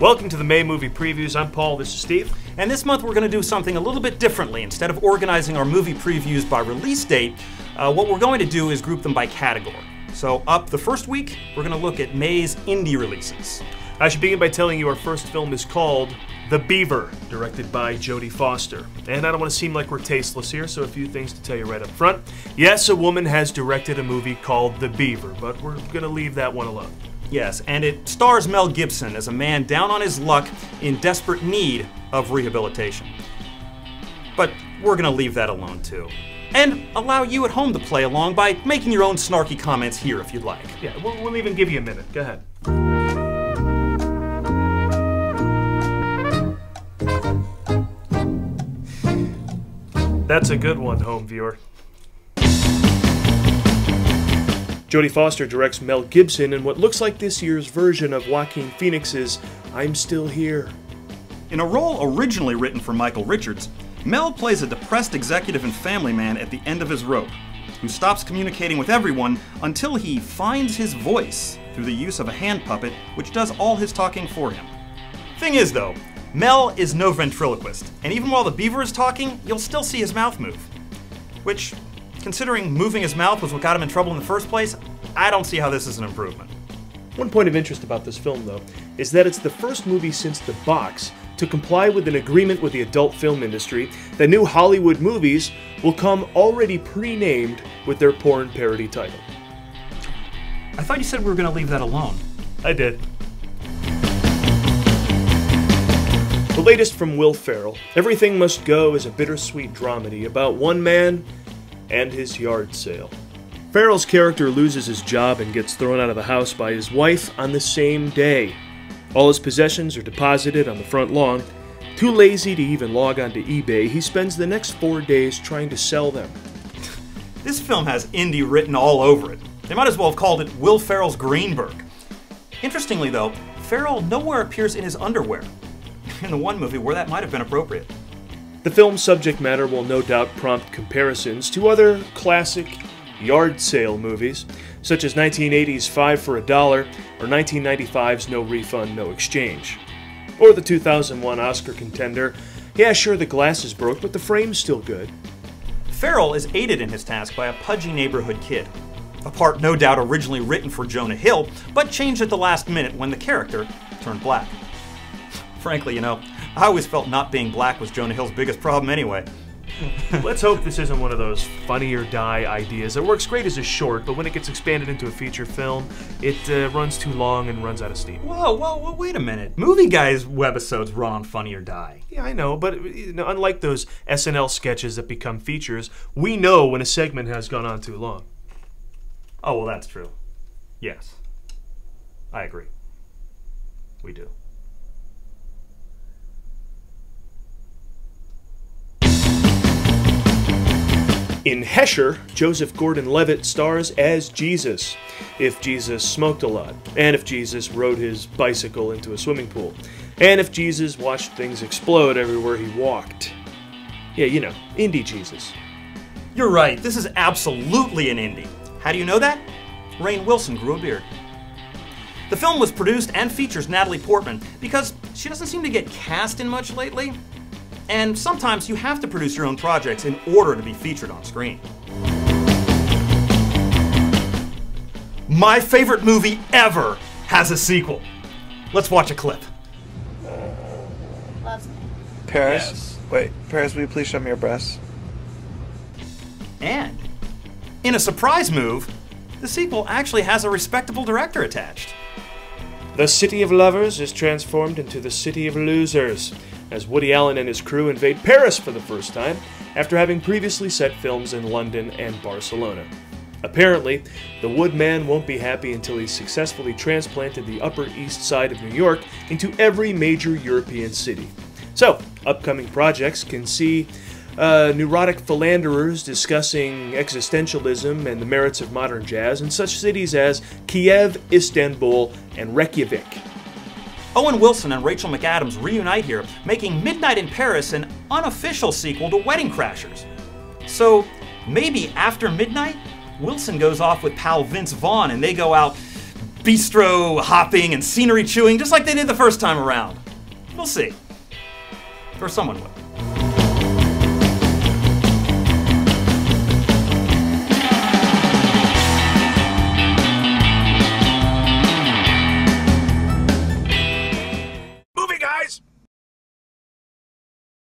Welcome to the May Movie Previews. I'm Paul, this is Steve. And this month we're going to do something a little bit differently. Instead of organizing our movie previews by release date, what we're going to do is group them by category. So up the first week, we're going to look at May's indie releases. I should begin by telling you our first film is called The Beaver, directed by Jodie Foster. And I don't want to seem like we're tasteless here, so a few things to tell you right up front. Yes, a woman has directed a movie called The Beaver, but we're going to leave that one alone. Yes, and it stars Mel Gibson as a man down on his luck in desperate need of rehabilitation. But we're going to leave that alone too. And allow you at home to play along by making your own snarky comments here if you'd like. Yeah, we'll even give you a minute. Go ahead. That's a good one, home viewer. Jodie Foster directs Mel Gibson in what looks like this year's version of Joaquin Phoenix's I'm Still Here. In a role originally written for Michael Richards, Mel plays a depressed executive and family man at the end of his rope, who stops communicating with everyone until he finds his voice through the use of a hand puppet, which does all his talking for him. Thing is though, Mel is no ventriloquist, and even while the beaver is talking, you'll still see his mouth move. Which, considering moving his mouth was what got him in trouble in the first place, I don't see how this is an improvement. One point of interest about this film, though, is that it's the first movie since The Box to comply with an agreement with the adult film industry that new Hollywood movies will come already pre-named with their porn parody title. I thought you said we were going to leave that alone. I did. The latest from Will Ferrell, Everything Must Go is a bittersweet dramedy about one man and his yard sale. Ferrell's character loses his job and gets thrown out of the house by his wife on the same day. All his possessions are deposited on the front lawn. Too lazy to even log on to eBay, he spends the next 4 days trying to sell them. This film has indie written all over it. They might as well have called it Will Ferrell's Greenberg. Interestingly though, Ferrell nowhere appears in his underwear. In the one movie where that might have been appropriate. The film's subject matter will no doubt prompt comparisons to other classic yard sale movies, such as 1980's 5 for a Dollar or 1995's No Refund, No Exchange. Or the 2001 Oscar contender, yeah sure the glass is broke but the frame's still good. Ferrell is aided in his task by a pudgy neighborhood kid. A part no doubt originally written for Jonah Hill, but changed at the last minute when the character turned black. Frankly, you know, I always felt not being black was Jonah Hill's biggest problem anyway. Let's hope this isn't one of those funny or die ideas that works great as a short, but when it gets expanded into a feature film, it runs too long and runs out of steam. Whoa, wait a minute. Movie Guys webisodes run on Funny or Die. Yeah, I know, but you know, unlike those SNL sketches that become features, we know when a segment has gone on too long. Oh, well, that's true. Yes. I agree. We do. In Hesher, Joseph Gordon-Levitt stars as Jesus, if Jesus smoked a lot, and if Jesus rode his bicycle into a swimming pool, and if Jesus watched things explode everywhere he walked. Yeah, you know, indie Jesus. You're right, this is absolutely an indie. How do you know that? Rainn Wilson grew a beard. The film was produced and features Natalie Portman because she doesn't seem to get cast in much lately. And sometimes you have to produce your own projects in order to be featured on screen. My favorite movie ever has a sequel. Let's watch a clip. Loves me. Paris? Yes. Wait, Paris, will you please show me your breasts? And in a surprise move, the sequel actually has a respectable director attached. The City of Lovers is transformed into the City of Losers, as Woody Allen and his crew invade Paris for the first time, after having previously set films in London and Barcelona. Apparently, the Woodman won't be happy until he's successfully transplanted the Upper East Side of New York into every major European city. So, upcoming projects can see neurotic philanderers discussing existentialism and the merits of modern jazz in such cities as Kiev, Istanbul, and Reykjavik. Owen Wilson and Rachel McAdams reunite here, making Midnight in Paris an unofficial sequel to Wedding Crashers. So maybe after midnight, Wilson goes off with pal Vince Vaughn and they go out bistro hopping and scenery chewing, just like they did the first time around. We'll see. Or someone will.